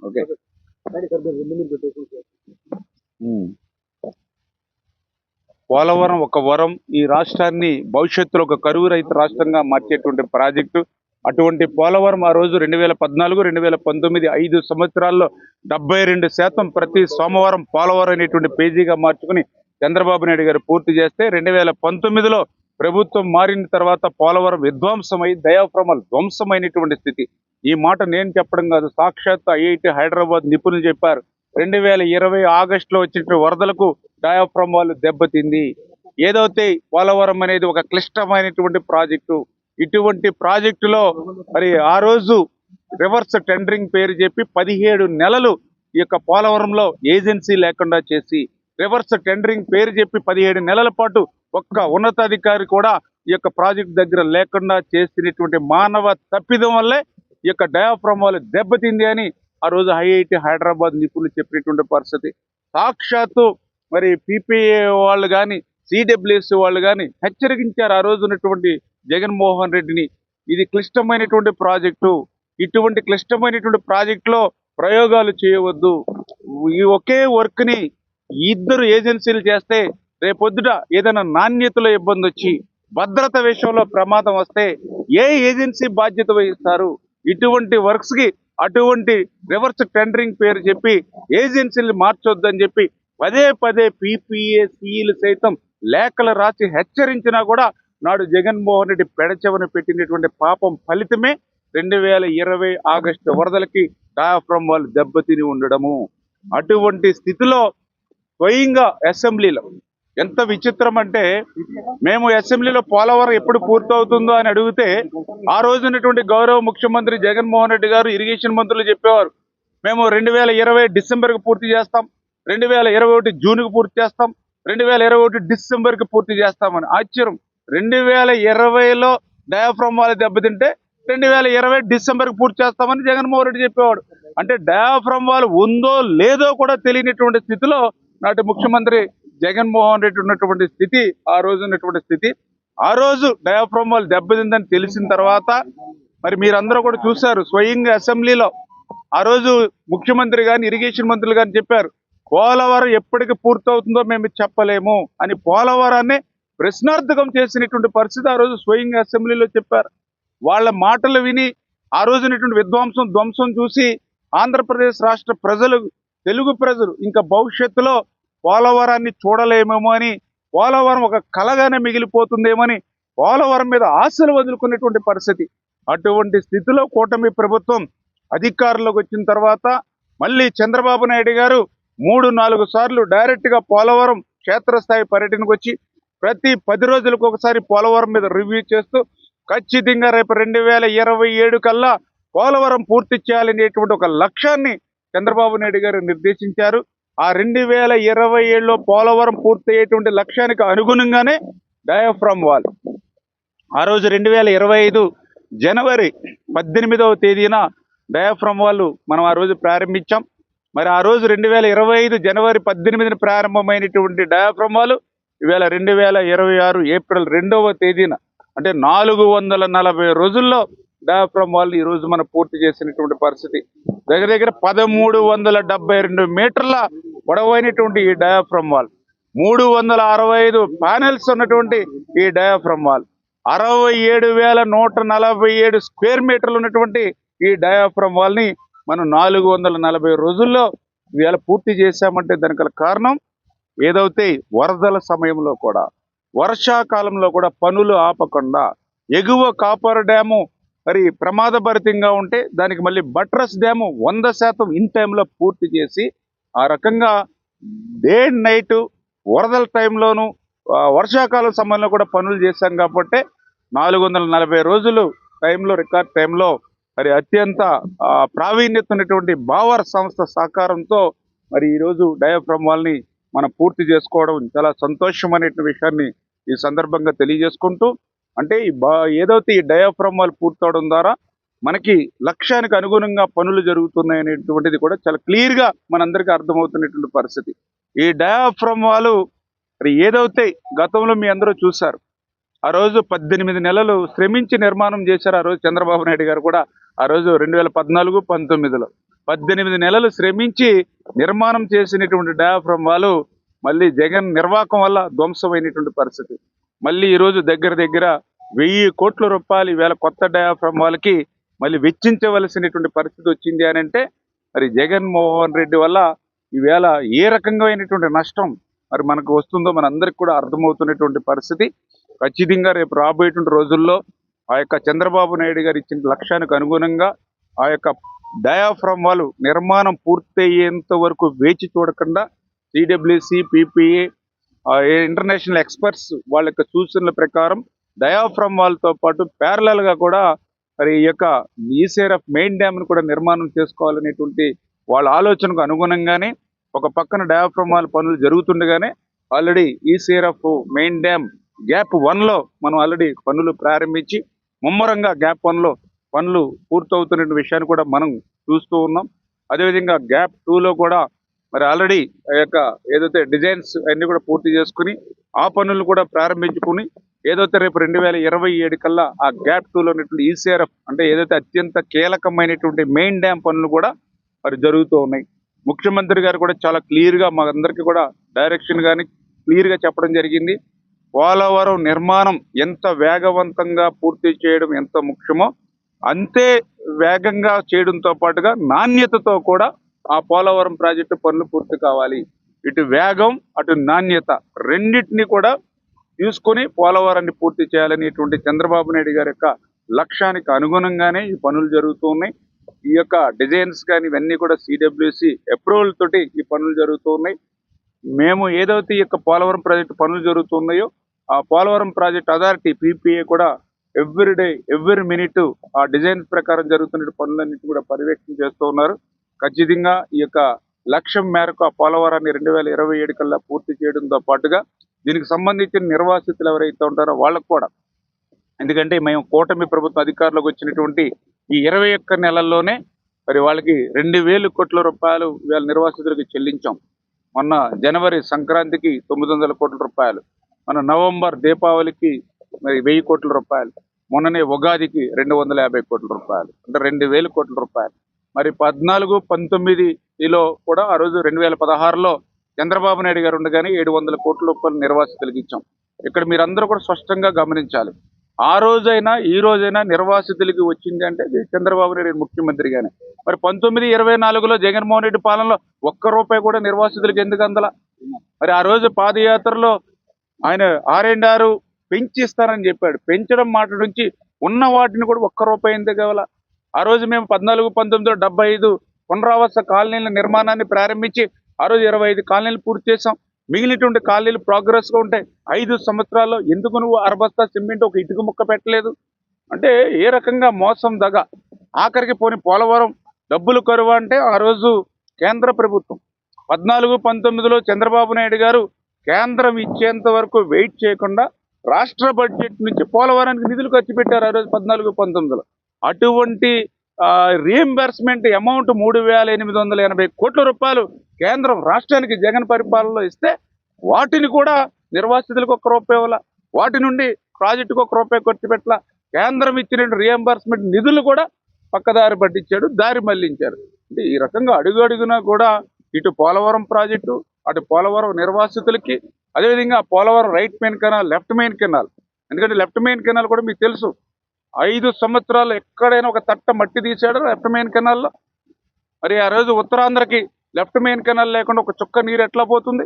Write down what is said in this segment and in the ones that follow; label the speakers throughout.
Speaker 1: Okay. Polavaram ఒక వరం, ఈ రాష్ట్రాన్ని భవిష్యత్తులో ఒక కరువు రహిత రాష్ట్రంగా మార్చేటువంటి ప్రాజెక్టు. అటువంటి పోలవరం ఆ రోజు 2014, 2019 5 సంవత్సరాల్లో 72% ప్రతి సోమవారం పోలవరం అనేటువంటి పేజీగా మార్చుకుని చంద్రబాబు నాయుడు గారు పూర్తి చేస్తే 2019లో ప్రభుత్వం మారిన తర్వాత పోలవరం విధ్వంసమై డయాఫ్రామాలు ధ్వంసమైనటువంటి స్థితి. ఈ మాట నేను చెప్పడం కాదు, సాక్షాత్ ఐఐటి హైదరాబాద్ నిపుణులు చెప్పారు. 2020 ఆగస్టులో వచ్చిన వరదలకు డయాఫ్రామాలు దెబ్బతింది. ఏదైతే పోలవరం అనేది ఒక క్లిష్టమైనటువంటి ప్రాజెక్టు, ఇటువంటి ప్రాజెక్టులో మరి ఆ రోజు రివర్స్ టెండరింగ్ పేరు చెప్పి 17 నెలలు ఈ యొక్క పోలవరంలో ఏజెన్సీ లేకుండా చేసి, రివర్స్ టెండరింగ్ పేరు చెప్పి 17 నెలల పాటు ఒక్క ఉన్నతాధికారి కూడా ఈ యొక్క ప్రాజెక్టు దగ్గర లేకుండా చేసినటువంటి మానవ తప్పిదం వల్లే ఈ యొక్క డయాఫ్రామాలు దెబ్బతింది అని ఆ రోజు ఐఐటి హైదరాబాద్ నిపుణులు చెప్పినటువంటి పరిస్థితి. సాక్షాత్తు మరి పిపిఏ వాళ్ళు కానీ సిడబ్ల్యూఎస్ వాళ్ళు కానీ హెచ్చరించారు ఆ రోజు ఉన్నటువంటి జగన్మోహన్ రెడ్డిని. ఇది క్లిష్టమైనటువంటి ప్రాజెక్టు, ఇటువంటి క్లిష్టమైనటువంటి ప్రాజెక్టులో ప్రయోగాలు చేయవద్దు. ఈ ఒకే వర్క్ని 2 ఏజెన్సీలు చేస్తే రేపొద్దుట ఏదైనా నాణ్యతలో ఇబ్బంది వచ్చి భద్రత విషయంలో ప్రమాదం వస్తే ఏ ఏజెన్సీ బాధ్యత వహిస్తారు? ఇటువంటి వర్క్స్కి అటువంటి రివర్స్ టెండరింగ్ పేరు చెప్పి ఏజెన్సీలు మార్చొద్దని చెప్పి పదే పదే పిపిఏ సిఈలు సైతం లేఖలు రాసి హెచ్చరించినా కూడా నాడు జగన్మోహన్ రెడ్డి పెడచెవన పెట్టినటువంటి పాపం ఫలితమే 2020 ఆగస్టు వరదలకి డయాఫ్రామాలు దెబ్బతిని ఉండడము. అటువంటి స్థితిలో స్వయంగా అసెంబ్లీలో ఎంత విచిత్రం అంటే, మేము అసెంబ్లీలో పోలవరం ఎప్పుడు పూర్తవుతుందో అని అడిగితే ఆ రోజు ఉన్నటువంటి గౌరవ ముఖ్యమంత్రి జగన్మోహన్ రెడ్డి గారు ఇరిగేషన్ మంత్రులు చెప్పేవారు, మేము 2020 డిసెంబర్కి పూర్తి చేస్తాం, 2021 జూన్కి పూర్తి చేస్తాం, 2021 డిసెంబర్కి పూర్తి చేస్తామని. ఆశ్చర్యం, 2020లో డయాఫ్రామాలు దెబ్బతింటే 2020 డిసెంబర్కి పూర్తి చేస్తామని జగన్మోహన్ రెడ్డి చెప్పేవాడు. అంటే డయాఫ్రామాలు ఉందో లేదో కూడా తెలియనటువంటి స్థితిలో నాటి ముఖ్యమంత్రి జగన్మోహన్ రెడ్డి ఉన్నటువంటి స్థితి, ఆ రోజు ఉన్నటువంటి స్థితి. ఆ రోజు డయాఫ్రామాలు దెబ్బతిందని తెలిసిన తర్వాత మరి మీరందరూ కూడా చూశారు స్వయంగా అసెంబ్లీలో ఆ రోజు ముఖ్యమంత్రి కానీ ఇరిగేషన్ మంత్రులు కానీ చెప్పారు, పోలవరం ఎప్పటికి పూర్తవుతుందో మేము చెప్పలేము అని పోలవరాన్ని ప్రశ్నార్థకం చేసినటువంటి పరిస్థితి ఆ రోజు స్వయంగా అసెంబ్లీలో చెప్పారు. వాళ్ళ మాటలు విని ఆ రోజునటువంటి ధ్వంసం చూసి ఆంధ్రప్రదేశ్ రాష్ట్ర ప్రజలు, తెలుగు ప్రజలు ఇంకా భవిష్యత్తులో పోలవరాన్ని చూడలేమేమో అని, పోలవరం ఒక కలగానే మిగిలిపోతుందేమని పోలవరం మీద ఆశలు వదులుకునేటువంటి పరిస్థితి. అటువంటి స్థితిలో కూటమి ప్రభుత్వం అధికారంలోకి వచ్చిన తర్వాత మళ్ళీ చంద్రబాబు నాయుడు గారు 3-4 సార్లు డైరెక్ట్గా పోలవరం క్షేత్రస్థాయి పర్యటనకు వచ్చి ప్రతి 10 రోజులకు ఒకసారి పోలవరం మీద రివ్యూ చేస్తూ ఖచ్చితంగా రేపు 2027 కల్లా పోలవరం పూర్తి చేయాలనేటువంటి ఒక లక్ష్యాన్ని చంద్రబాబు నాయుడు గారు నిర్దేశించారు. ఆ 2027లో పోలవరం పూర్తయ్యేటువంటి లక్ష్యానికి అనుగుణంగానే డయాఫ్రామ్ వాల్ ఆ రోజు 2025 జనవరి 18వ తేదీన డయాఫ్రామ్ వాల్ మనం ఆ రోజు ప్రారంభించాం. మరి ఆ రోజు 2025 జనవరి 18న ప్రారంభమైనటువంటి డయాఫ్రామ్ వాల్ ఇవాళ 2026 ఏప్రిల్ 2వ తేదీన అంటే 440 రోజుల్లో డయాఫ్రామ్ వాల్ ఈ రోజు మనం పూర్తి చేసినటువంటి పరిస్థితి. దగ్గర దగ్గర 1372 మీటర్ల పొడవైనటువంటి ఈ డయాఫ్రామ్ వాల్, 365 ప్యానెల్స్ ఉన్నటువంటి ఈ డయాఫ్రామ్ వాల్, 67,147 స్క్వేర్ మీటర్లు ఉన్నటువంటి ఈ డయాఫ్రామ్ వాల్ని మనం 440 రోజుల్లో ఇవాళ పూర్తి చేశామంటే దానికి కారణం ఏదైతే వరదల సమయంలో కూడా, వర్షాకాలంలో కూడా పనులు ఆపకుండా ఎగువ కాపర్ డ్యాము మరి ప్రమాదభరితంగా ఉంటే దానికి మళ్ళీ బట్రస్ డ్యాము 100% ఇన్ టైంలో పూర్తి చేసి, ఆ రకంగా డే అండ్ నైట్ వరదల టైంలోనూ వర్షాకాలం సమయంలో కూడా పనులు చేశాం కాబట్టి 440 రోజులు టైంలో, రికార్డ్ టైంలో మరి అత్యంత ప్రావీణ్యత ఉన్నటువంటి బావర్ సంస్థ సహకారంతో మరి ఈరోజు డయాఫ్రామ్ వాల్ని మనం పూర్తి చేసుకోవడం చాలా సంతోషమైన విషయాన్ని ఈ సందర్భంగా తెలియజేసుకుంటూ, అంటే ఏదైతే ఈ డయాఫ్రామ్ వాల్ పూర్తవడం ద్వారా మనకి లక్ష్యానికి అనుగుణంగా పనులు జరుగుతున్నాయి అనేటువంటిది కూడా చాలా క్లియర్గా మనందరికీ అర్థమవుతున్నటువంటి పరిస్థితి. ఈ డయాఫ్రామ్ వాల్ మరి ఏదైతే గతంలో మీ అందరూ చూశారు, ఆ రోజు 18 నెలలు శ్రమించి నిర్మాణం చేశారు. ఆ రోజు చంద్రబాబు నాయుడు గారు కూడా ఆ రోజు 2014, 19లో 18 నెలలు శ్రమించి నిర్మాణం చేసినటువంటి డయాఫ్రమ్ వాళ్ళు మళ్ళీ జగన్ నిర్వాకం వల్ల ధ్వంసమైనటువంటి పరిస్థితి. మళ్ళీ ఈరోజు దగ్గర దగ్గర 1000 కోట్ల రూపాయలు ఈవేళ కొత్త డయాఫ్రమ్ వాళ్ళకి మళ్ళీ వెచ్చించవలసినటువంటి పరిస్థితి వచ్చింది అని అంటే మరి జగన్మోహన్ రెడ్డి వల్ల ఈవేళ ఏ రకంగా నష్టం మరి మనకు వస్తుందో మనందరికి కూడా అర్థమవుతున్నటువంటి పరిస్థితి. ఖచ్చితంగా రేపు రాబోయేటువంటి రోజుల్లో ఆ యొక్క చంద్రబాబు నాయుడు గారు ఇచ్చిన లక్ష్యానికి అనుగుణంగా ఆ యొక్క డయాఫ్రమ్ వాళ్ళు నిర్మాణం పూర్తయ్యేంత వరకు వేచి చూడకుండా సిడబ్ల్యూసి, పిపిఏ, ఇంటర్నేషనల్ ఎక్స్పర్ట్స్ వాళ్ళ యొక్క సూచనల ప్రకారం డయాఫ్రమ్ వాళ్ళతో పాటు ప్యారలల్ గా కూడా మరి ఈ యొక్క ఈసేరఫ్ మెయిన్ డ్యామ్ ను కూడా నిర్మాణం చేసుకోవాలనేటువంటి వాళ్ళ ఆలోచనకు అనుగుణంగానే ఒక పక్కన డయాఫ్రమ్ వాళ్ళ పనులు జరుగుతుండగానే ఆల్రెడీ ఈసేరఫ్ మెయిన్ డ్యామ్ గ్యాప్ 1లో మనం ఆల్రెడీ పనులు ప్రారంభించి ముమ్మరంగా గ్యాప్ 1లో పనులు పూర్తవుతున్న విషయాన్ని కూడా మనం చూస్తూ ఉన్నాం. అదేవిధంగా గ్యాప్ 2లో కూడా మరి ఆల్రెడీ ఆ యొక్క ఏదైతే డిజైన్స్ అన్ని కూడా పూర్తి చేసుకుని ఆ పనులను కూడా ప్రారంభించుకుని ఏదైతే రేపు 2027 కల్లా ఆ గ్యాప్ 2లో ఉన్నటువంటి ఈసీఆర్ఎఫ్ అంటే ఏదైతే అత్యంత కీలకమైనటువంటి మెయిన్ డ్యామ్ పనులు కూడా మరి జరుగుతూ ఉన్నాయి. ముఖ్యమంత్రి గారు కూడా చాలా క్లియర్గా మా అందరికీ కూడా డైరెక్షన్ కానీ క్లియర్గా చెప్పడం జరిగింది. పోలవరం నిర్మాణం ఎంత వేగవంతంగా పూర్తి చేయడం ఎంత ముఖ్యమో అంతే వేగంగా చేయడంతో పాటుగా నాణ్యతతో కూడా ఆ పోలవరం ప్రాజెక్టు పనులు పూర్తి కావాలి. ఇటు వేగం అటు నాణ్యత రెండింటినీ కూడా తీసుకొని పోలవరాన్ని పూర్తి చేయాలనేటువంటి చంద్రబాబు నాయుడు గారి యొక్క లక్ష్యానికి అనుగుణంగానే ఈ పనులు జరుగుతూ ఉన్నాయి. ఈ యొక్క డిజైన్స్ కానీ ఇవన్నీ కూడా సిడబ్ల్యూసి అప్రూవల్ తోటి ఈ పనులు జరుగుతూ ఉన్నాయి. మేము ఏదైతే ఈ యొక్క పోలవరం ప్రాజెక్టు పనులు జరుగుతున్నాయో ఆ పోలవరం ప్రాజెక్ట్ అథారిటీ పిపిఏ కూడా ఎవ్రీ డే ఎవ్రీ మినిట్ ఆ డిజైన్స్ ప్రకారం జరుగుతున్న పనులన్నింటి కూడా పర్యవేక్షణ చేస్తూ ఉన్నారు. ఖచ్చితంగా ఈ యొక్క లక్ష్యం మేరకు ఆ పోలవరాన్ని 2027 కల్లా పూర్తి చేయడంతో పాటుగా దీనికి సంబంధించిన నిర్వాసితులు ఎవరైతే ఉంటారో వాళ్ళకు కూడా, ఎందుకంటే మేము కూటమి ప్రభుత్వ అధికారులకు వచ్చినటువంటి ఈ 21 నెలల్లోనే మరి వాళ్ళకి 2000 కోట్ల రూపాయలు వీళ్ళ నిర్వాసితులకు చెల్లించాం. మొన్న జనవరి సంక్రాంతికి 900 కోట్ల రూపాయలు, మన నవంబర్ దీపావళికి మరి 1000 కోట్ల రూపాయలు, మొన్ననే ఉగాదికి 250 కోట్ల రూపాయలు, అంటే 2000 కోట్ల రూపాయలు. మరి 14, 19లో కూడా ఆ రోజు 2016లో చంద్రబాబు నాయుడు గారు ఉండగానే 700 కోట్ల రూపాయలు నిర్వాసితులకు ఇచ్చాం. ఇక్కడ మీరందరూ కూడా స్పష్టంగా గమనించాలి. ఆ రోజైనా ఈ రోజైనా నిర్వాసితులకి వచ్చింది అంటే చంద్రబాబు నాయుడు ముఖ్యమంత్రిగానే. మరి 19, 24లో జగన్మోహన్ రెడ్డి పాలనలో ఒక్క రూపాయి కూడా నిర్వాసితులకు ఎందుకు అందల? మరి ఆ రోజు పాదయాత్రలో ఆయన 6 పెంచిస్తానని చెప్పాడు. పెంచడం మాట నుంచి ఉన్న వాటిని కూడా ఒక్క రూపాయి ఎందుకు కావాల? ఆ రోజు మేము 14, 19లో 75 పునరావాస కాలనీల నిర్మాణాన్ని ప్రారంభించి ఆ రోజు 25 కాలనీలు పూర్తి చేసాం. మిగిలినటువంటి కాలనీలు ప్రోగ్రెస్గా ఉంటాయి. 5 సంవత్సరాల్లో ఎందుకు నువ్వు అరబస్తా సిమెంట్ ఒక ఇటుక ముక్క పెట్టలేదు? అంటే ఏ రకంగా మోసం దగ. ఆఖరికి పోని పోలవరం డబ్బులు కరువు అంటే ఆ రోజు కేంద్ర ప్రభుత్వం 14, 19లో చంద్రబాబు నాయుడు గారు కేంద్రం ఇచ్చేంత వరకు వెయిట్ చేయకుండా రాష్ట్ర బడ్జెట్ నుంచి పోలవరానికి నిధులు ఖర్చు పెట్టారు ఆ రోజు 14, 19లో. అటువంటి రీఎంబర్స్మెంట్ అమౌంట్ 3880 కోట్ల రూపాయలు కేంద్రం రాష్ట్రానికి జగన్ పరిపాలనలో ఇస్తే వాటిని కూడా నిర్వాసితులకు ఒక్క రూపాయి ఇవ్వాల, వాటి నుండి ప్రాజెక్టుకు ఒక్క రూపాయి ఖర్చు పెట్టాల. కేంద్రం ఇచ్చిన రీఎంబర్స్మెంట్ నిధులు కూడా పక్కదారి పట్టించాడు, దారి మళ్లించారు. అంటే ఈ రకంగా అడుగునా కూడా ఇటు పోలవరం ప్రాజెక్టు అటు పోలవరం నిర్వాసితులకి, అదేవిధంగా Polavaram right main canal, left main canal. ఎందుకంటే లెఫ్ట్ మెయిన్ కెనాల్ కూడా మీకు తెలుసు 5 సంవత్సరాలు ఎక్కడైనా ఒక తట్ట మట్టి తీసాడు లెఫ్ట్ మెయిన్ కెనాల్లో. మరి ఆ రోజు ఉత్తరాంధ్రకి లెఫ్ట్ మెయిన్ కెనాల్ లేకుండా ఒక చుక్క నీరు ఎట్లా పోతుంది?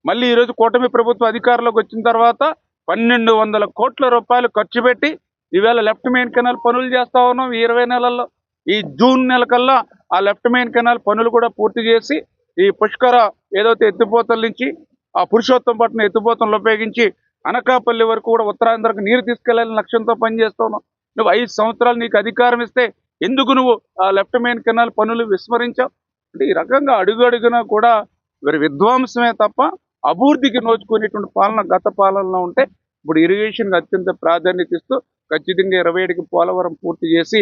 Speaker 1: మళ్ళీ ఈరోజు కూటమి ప్రభుత్వ అధికారంలోకి వచ్చిన తర్వాత 1200 కోట్ల రూపాయలు ఖర్చు పెట్టి ఈవేళ లెఫ్ట్ మెయిన్ కెనాల్ పనులు చేస్తా ఉన్నాం. ఈ 20 నెలల్లో ఈ జూన్ నెల కల్లా ఆ లెఫ్ట్ మెయిన్ కెనాల్ పనులు కూడా పూర్తి చేసి ఈ పుష్కర ఏదైతే ఎత్తిపోతల నుంచి ఆ పురుషోత్తంపట్నం ఎత్తిపోతలను ఉపయోగించి అనకాపల్లి వరకు కూడా ఉత్తరాంధ్రకు నీరు తీసుకెళ్లాలని లక్ష్యంతో పనిచేస్తున్నావు. నువ్వు 5 సంవత్సరాలు నీకు అధికారం ఇస్తే ఎందుకు నువ్వు ఆ లెఫ్ట్ మెయిన్ కెనాల్ పనులు విస్మరించావు? అంటే ఈ రకంగా అడుగునా కూడా మరి విధ్వంసమే తప్ప అభివృద్ధికి నోచుకునేటువంటి పాలన గత పాలనలో ఉంటే ఇప్పుడు ఇరిగేషన్కి అత్యంత ప్రాధాన్యత ఇస్తూ ఖచ్చితంగా 27కి పోలవరం పూర్తి చేసి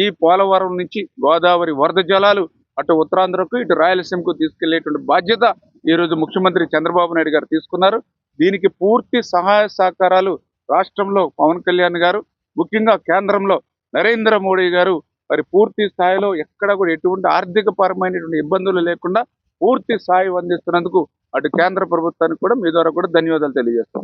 Speaker 1: ఈ పోలవరం నుంచి గోదావరి వరద జలాలు అటు ఉత్తరాంధ్రకు ఇటు రాయలసీమకు తీసుకెళ్లేటువంటి బాధ్యత ఈరోజు ముఖ్యమంత్రి చంద్రబాబు నాయుడు గారు తీసుకున్నారు. దీనికి పూర్తి సహాయ సహకారాలు రాష్ట్రంలో పవన్ కళ్యాణ్ గారు, ముఖ్యంగా కేంద్రంలో నరేంద్ర మోడీ గారు మరి పూర్తి స్థాయిలో ఎక్కడ కూడా ఎటువంటి ఆర్థిక పరమైనటువంటి ఇబ్బందులు లేకుండా పూర్తి స్థాయి అందిస్తున్నందుకు అటు కేంద్ర ప్రభుత్వానికి కూడా మీ ద్వారా కూడా ధన్యవాదాలు తెలియజేస్తాం.